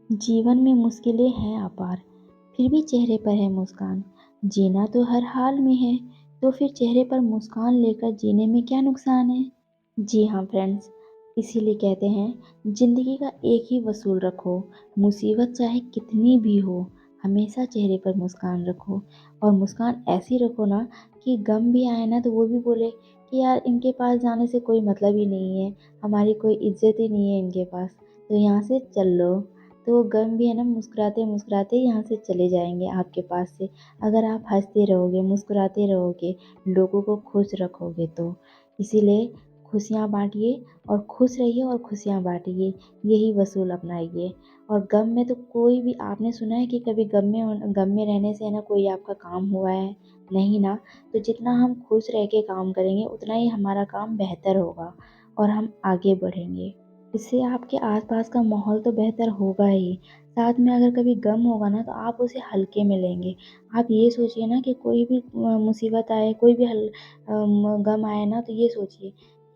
जीवन में मुश्किलें हैं अपार, फिर भी चेहरे पर है मुस्कान। जीना तो हर हाल में है, तो फिर चेहरे पर मुस्कान लेकर जीने में क्या नुकसान है। जी हाँ फ्रेंड्स, इसीलिए कहते हैं जिंदगी का एक ही वसूल रखो। मुसीबत चाहे कितनी भी हो, हमेशा चेहरे पर मुस्कान रखो। और मुस्कान ऐसी रखो ना कि गम भी आए ना तो वो भी बोले कि यार इनके पास जाने से कोई मतलब ही नहीं है, हमारी कोई इज्जत ही नहीं है इनके पास, तो यहाँ से चल लो। तो वो गम भी है ना मुस्कुराते मुस्कुराते यहाँ से चले जाएंगे आपके पास से। अगर आप हंसते रहोगे, मुस्कुराते रहोगे, लोगों को खुश रखोगे तो। इसीलिए खुशियाँ बांटिए और खुश रहिए और खुशियाँ बांटिए, यही वसूल अपनाइए। और गम में तो कोई भी, आपने सुना है कि कभी गम में रहने से है ना कोई आपका काम हुआ है? नहीं ना। तो जितना हम खुश रह के काम करेंगे उतना ही हमारा काम बेहतर होगा और हम आगे बढ़ेंगे। इससे आपके आसपास का माहौल तो बेहतर होगा ही, साथ में अगर कभी गम होगा ना तो आप उसे हल्के में लेंगे। आप ये सोचिए ना कि कोई भी मुसीबत आए, कोई भी गम आए ना तो ये सोचिए,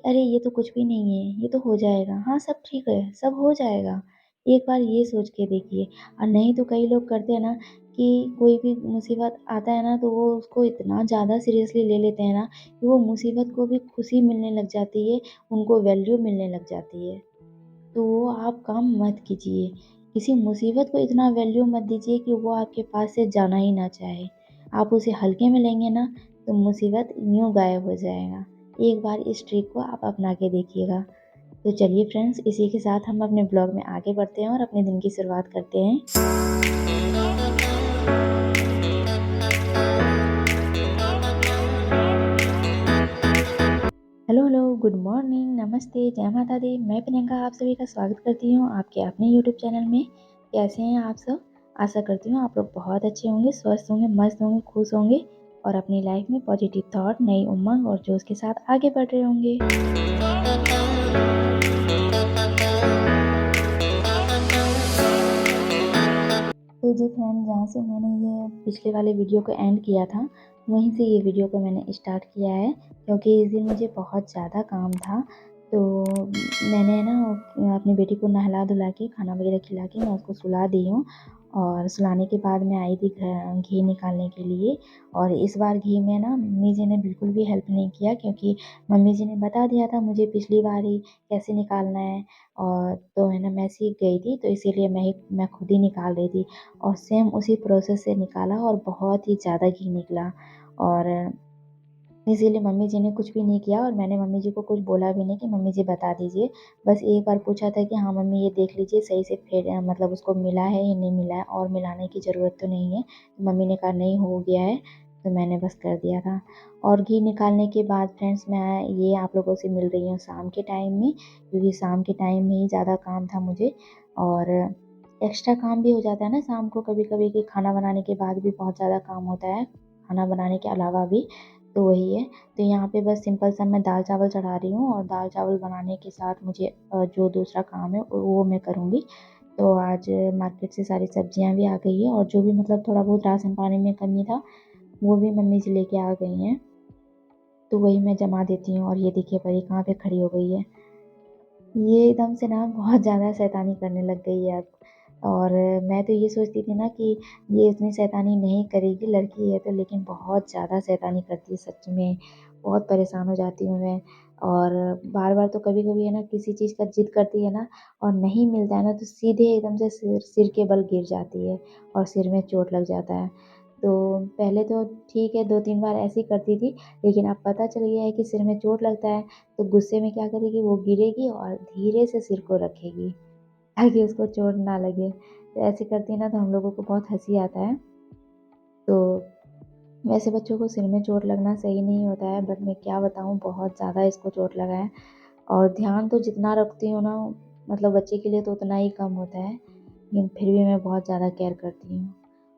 अरे ये तो कुछ भी नहीं है, ये तो हो जाएगा, हाँ सब ठीक है, सब हो जाएगा। एक बार ये सोच के देखिए। और नहीं तो कई लोग करते हैं ना कि कोई भी मुसीबत आता है ना तो वो उसको इतना ज़्यादा सीरियसली ले लेते हैं ना कि वो मुसीबत को भी खुशी मिलने लग जाती है, उनको वैल्यू मिलने लग जाती है। तो वो आप काम मत कीजिए। किसी मुसीबत को इतना वैल्यू मत दीजिए कि वो आपके पास से जाना ही ना चाहे। आप उसे हल्के में लेंगे ना तो मुसीबत यूँ गायब हो जाएगा। एक बार इस ट्रिक को आप अपना के देखिएगा। तो चलिए फ्रेंड्स, इसी के साथ हम अपने ब्लॉग में आगे बढ़ते हैं और अपने दिन की शुरुआत करते हैं। हेलो हेलो, गुड मॉर्निंग, नमस्ते, जय माता दी। मैं प्रियंका आप सभी का स्वागत करती हूँ आपके अपने यूट्यूब चैनल में। कैसे हैं आप सब? आशा करती हूँ आप लोग बहुत अच्छे होंगे, स्वस्थ होंगे, मस्त होंगे, खुश होंगे और अपनी लाइफ में पॉजिटिव थॉट, नई उमंग और जोश के साथ आगे बढ़ रहे होंगे। तो जी फ्रेंड, जहाँ से मैंने ये पिछले वाले वीडियो को एंड किया था, वहीं से ये वीडियो को मैंने स्टार्ट किया है, क्योंकि इस दिन मुझे बहुत ज़्यादा काम था। तो मैंने ना अपनी बेटी को नहला धुला के, खाना वगैरह खिला के मैं उसको सुला दी हूँ। और सुलाने के बाद मैं आई थी घी निकालने के लिए। और इस बार घी में ना मम्मी जी ने बिल्कुल भी हेल्प नहीं किया, क्योंकि मम्मी जी ने बता दिया था मुझे पिछली बार ही कैसे निकालना है। और तो है ना मैं सीख गई थी, तो इसीलिए मैं खुद ही निकाल रही थी। और सेम उसी प्रोसेस से निकाला और बहुत ही ज़्यादा घी निकला। और इसीलिए मम्मी जी ने कुछ भी नहीं किया और मैंने मम्मी जी को कुछ बोला भी नहीं कि मम्मी जी बता दीजिए। बस एक बार पूछा था कि हाँ मम्मी ये देख लीजिए सही से फिर मतलब उसको मिला है या नहीं मिला है और मिलाने की ज़रूरत तो नहीं है। तो मम्मी ने कहा नहीं हो गया है, तो मैंने बस कर दिया था। और घी निकालने के बाद फ्रेंड्स, मैं ये आप लोगों से मिल रही हूँ शाम के टाइम में, क्योंकि शाम के टाइम में ही ज़्यादा काम था मुझे। और एक्स्ट्रा काम भी हो जाता है ना शाम को कभी कभी, कि खाना बनाने के बाद भी बहुत ज़्यादा काम होता है, खाना बनाने के अलावा भी। तो वही है। तो यहाँ पे बस सिंपल सा मैं दाल चावल चढ़ा रही हूँ और दाल चावल बनाने के साथ मुझे जो दूसरा काम है वो मैं करूँगी। तो आज मार्केट से सारी सब्जियाँ भी आ गई है और जो भी मतलब थोड़ा बहुत राशन पानी में कमी था वो भी मम्मी जी लेके आ गई हैं। तो वही मैं जमा देती हूँ। और ये देखिए परी कहाँ पे खड़ी हो गई है। ये एकदम से ना बहुत ज़्यादा शैतानी करने लग गई है अब। और मैं तो ये सोचती थी ना कि ये इतनी शैतानी नहीं करेगी, लड़की है तो, लेकिन बहुत ज़्यादा शैतानी करती है सच में। बहुत परेशान हो जाती हूँ मैं। और बार-बार तो कभी-कभी है ना किसी चीज़ का ज़िद करती है ना और नहीं मिलता है ना तो सीधे एकदम से सिर सिर के बल गिर जाती है और सिर में चोट लग जाता है। तो पहले तो ठीक है 2-3 बार ऐसे ही करती थी, लेकिन अब पता चल गया है कि सिर में चोट लगता है तो गुस्से में क्या करेगी, वो गिरेगी और धीरे से सिर को रखेगी ताकि उसको चोट ना लगे। तो ऐसे करती है ना तो हम लोगों को बहुत हँसी आता है। तो वैसे बच्चों को सिर में चोट लगना सही नहीं होता है, बट मैं क्या बताऊँ बहुत ज़्यादा इसको चोट लगा है। और ध्यान तो जितना रखती हूँ ना मतलब बच्चे के लिए तो उतना ही कम होता है, लेकिन फिर भी मैं बहुत ज़्यादा केयर करती हूँ।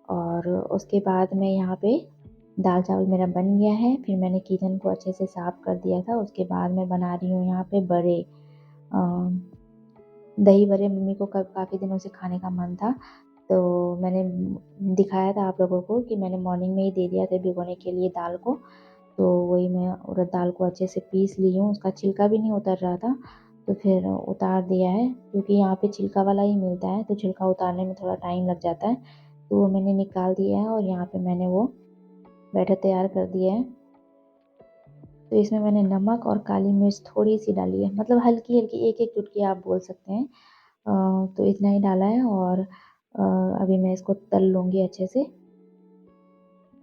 और उसके बाद मैं यहाँ पे दाल चावल मेरा बन गया है, फिर मैंने किचन को अच्छे से साफ़ कर दिया था। उसके बाद मैं बना रही हूँ यहाँ पे बड़े, दही बड़े। मम्मी को काफ़ी दिनों से खाने का मन था, तो मैंने दिखाया था आप लोगों को कि मैंने मॉर्निंग में ही दे दिया था भिगोने के लिए दाल को। तो वही मैं उड़द दाल को अच्छे से पीस ली हूँ, उसका छिलका भी नहीं उतर रहा था। तो फिर उतार दिया है, क्योंकि यहाँ पे छिलका वाला ही मिलता है, तो छिलका उतारने में थोड़ा टाइम लग जाता है। तो वो मैंने निकाल दिया है और यहाँ पे मैंने वो बैटर तैयार कर दिया है। तो इसमें मैंने नमक और काली मिर्च थोड़ी-सी डाली है, मतलब हल्की-हल्की, एक-एक चुटकी आप बोल सकते हैं। तो इतना ही डाला है और अभी मैं इसको तल लूँगी अच्छे से।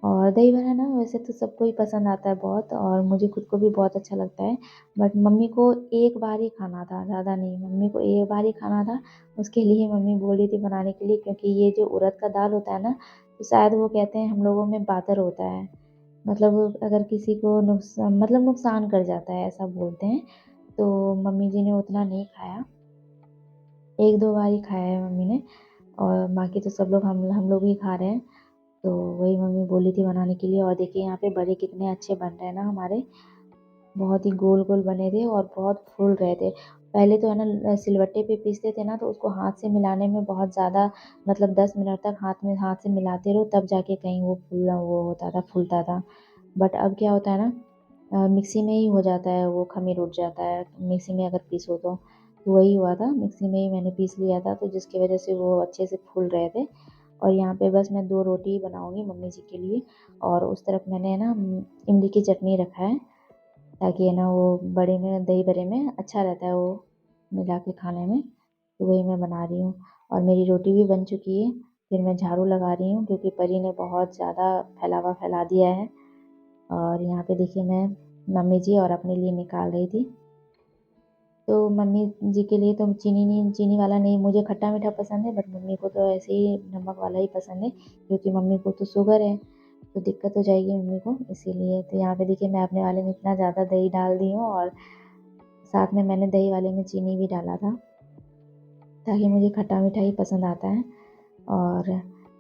और दही बड़ा ना वैसे तो सबको ही पसंद आता है बहुत, और मुझे खुद को भी बहुत अच्छा लगता है। बट मम्मी को एक बार ही खाना था, ज़्यादा नहीं। मम्मी को एक बार ही खाना था, उसके लिए मम्मी बोल रही थी बनाने के लिए, क्योंकि ये जो उड़द का दाल होता है ना, तो शायद वो कहते हैं हम लोगों में बातर होता है। मतलब अगर किसी को नुकसान कर जाता है, ऐसा बोलते हैं। तो मम्मी जी ने उतना नहीं खाया, 1-2 बार ही खाया है मम्मी ने, और बाकी तो सब लोग हम लोग ही खा रहे हैं। तो वही मम्मी बोली थी बनाने के लिए। और देखिए यहाँ पे बड़े कितने अच्छे बन रहे हैं ना हमारे, बहुत ही गोल-गोल बने थे और बहुत फूल रहे थे। पहले तो है ना सिलबट्टे पे पीसते थे ना, तो उसको हाथ से मिलाने में बहुत ज़्यादा, मतलब 10 मिनट तक हाथ से मिलाते रहो, तब जाके कहीं वो होता था, फूलता था। बट अब क्या होता है ना, मिक्सी में ही हो जाता है, वो ख़मीर उठ जाता है मिक्सी में अगर पीसो तो। तो वही हुआ था, मिक्सी में ही मैंने पीस लिया था, तो जिसकी वज़ह से वो अच्छे से फूल रहे थे। और यहाँ पे बस मैं 2 रोटी ही बनाऊँगी मम्मी जी के लिए, और उस तरफ मैंने ना इमली की चटनी रखा है, ताकि है ना वो बड़े में, दही बड़े में अच्छा रहता है वो मिला के खाने में। तो वही मैं बना रही हूँ, और मेरी रोटी भी बन चुकी है। फिर मैं झाड़ू लगा रही हूँ, क्योंकि परी ने बहुत ज़्यादा फैला दिया है। और यहाँ पे देखिए मैं मम्मी जी और अपने लिए निकाल रही थी। तो मम्मी जी के लिए तो चीनी वाला नहीं, मुझे खट्टा-मीठा पसंद है, बट मम्मी को तो ऐसे ही नमक वाला ही पसंद है, क्योंकि मम्मी को तो शुगर है, तो दिक्कत हो जाएगी मम्मी को, इसीलिए। तो यहाँ पे देखिए मैं अपने वाले में इतना ज़्यादा दही डाल दी हूँ, और साथ में मैंने दही वाले में चीनी भी डाला था, ताकि मुझे खट्टा-मीठा ही पसंद आता है। और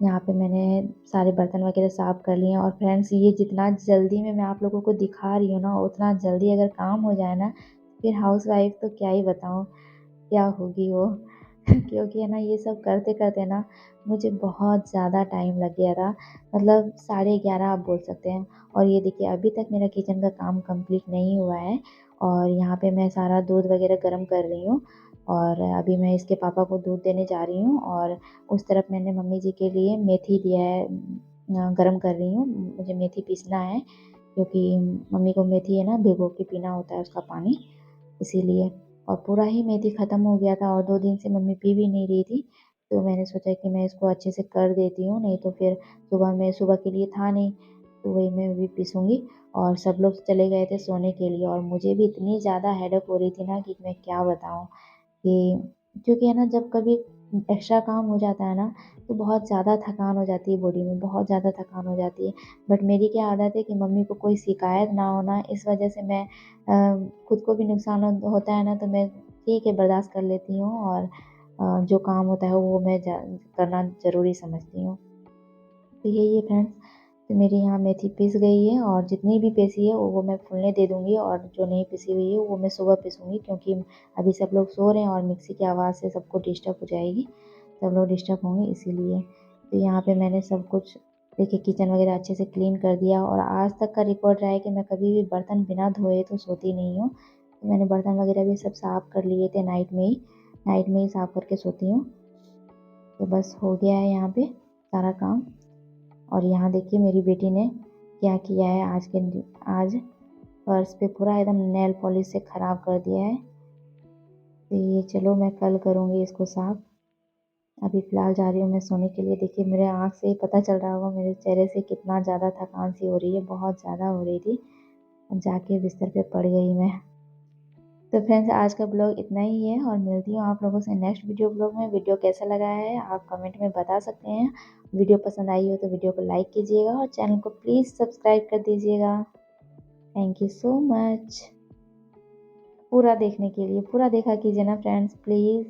यहाँ पे मैंने सारे बर्तन वगैरह साफ़ कर लिए हैं। और फ्रेंड्स, ये जितना जल्दी में मैं आप लोगों को दिखा रही हूँ ना, उतना जल्दी अगर काम हो जाए ना, फिर हाउसवाइफ़ तो क्या ही बताऊँ, क्या होगी वो। क्योंकि है ना ये सब करते-करते ना मुझे बहुत ज़्यादा टाइम लग गया था, मतलब 11:30 आप बोल सकते हैं। और ये देखिए अभी तक मेरा किचन का काम कंप्लीट नहीं हुआ है, और यहाँ पे मैं सारा दूध वगैरह गरम कर रही हूँ, और अभी मैं इसके पापा को दूध देने जा रही हूँ। और उस तरफ मैंने मम्मी जी के लिए मेथी दिया है, गरम कर रही हूँ, मुझे मेथी पीसना है, क्योंकि मम्मी को मेथी है ना भिगो के पीना होता है उसका पानी, इसीलिए। और पूरा ही मेथी ख़त्म हो गया था, और 2 दिन से मम्मी पी भी नहीं रही थी, तो मैंने सोचा कि मैं इसको अच्छे से कर देती हूँ, नहीं तो फिर सुबह के लिए था नहीं, तो वही मैं अभी पीसूँगी। और सब लोग चले गए थे सोने के लिए, और मुझे भी इतनी ज़्यादा हेडेक हो रही थी ना कि मैं क्या बताऊँ, कि क्योंकि है ना जब कभी एक्स्ट्रा काम हो जाता है ना, तो बहुत ज़्यादा थकान हो जाती है बॉडी में, बहुत ज़्यादा थकान हो जाती है। बट मेरी क्या आदत है कि मम्मी को कोई शिकायत ना हो ना, इस वजह से मैं खुद को भी नुकसान होता है ना, तो मैं ठीक है बर्दाश्त कर लेती हूँ, और जो काम होता है वो मैं करना ज़रूरी समझती हूँ। तो यही है फ्रेंड्स, तो मेरी यहाँ मेथी पिस गई है, और जितनी भी पिसी है वो मैं फूलने दे दूँगी, और जो नहीं पिसी हुई है वो मैं सुबह पीसूँगी, क्योंकि अभी सब लोग सो रहे हैं और मिक्सी की आवाज़ से सबको डिस्टर्ब हो जाएगी, सब लोग डिस्टर्ब होंगे इसीलिए। तो यहाँ पे मैंने सब कुछ देखिए किचन वगैरह अच्छे से क्लीन कर दिया, और आज तक का रिकॉर्ड रहा है कि मैं कभी भी बर्तन बिना धोए तो सोती नहीं हूँ। तो मैंने बर्तन वगैरह भी सब साफ़ कर लिए थे नाइट में ही साफ़ करके सोती हूँ। तो बस हो गया है यहाँ पे सारा काम। और यहाँ देखिए मेरी बेटी ने क्या किया है, आज फर्श पे पूरा एकदम नेल पॉलिश से ख़राब कर दिया है। तो ये चलो मैं कल करूँगी इसको साफ़। अभी फ़िलहाल जा रही हूँ मैं सोने के लिए। देखिए मेरे आँख से ही पता चल रहा होगा, मेरे चेहरे से कितना ज़्यादा थकान सी हो रही है, बहुत ज़्यादा हो रही थी। अब जाके बिस्तर पे पड़ गई मैं। तो फ्रेंड्स, आज का ब्लॉग इतना ही है, और मिलती हूँ आप लोगों से नेक्स्ट वीडियो ब्लॉग में। वीडियो कैसा लगा है आप कमेंट में बता सकते हैं। वीडियो पसंद आई हो तो वीडियो को लाइक कीजिएगा, और चैनल को प्लीज़ सब्सक्राइब कर दीजिएगा। थैंक यू सो मच पूरा देखने के लिए। पूरा देखा कीजिए ना फ्रेंड्स, प्लीज़।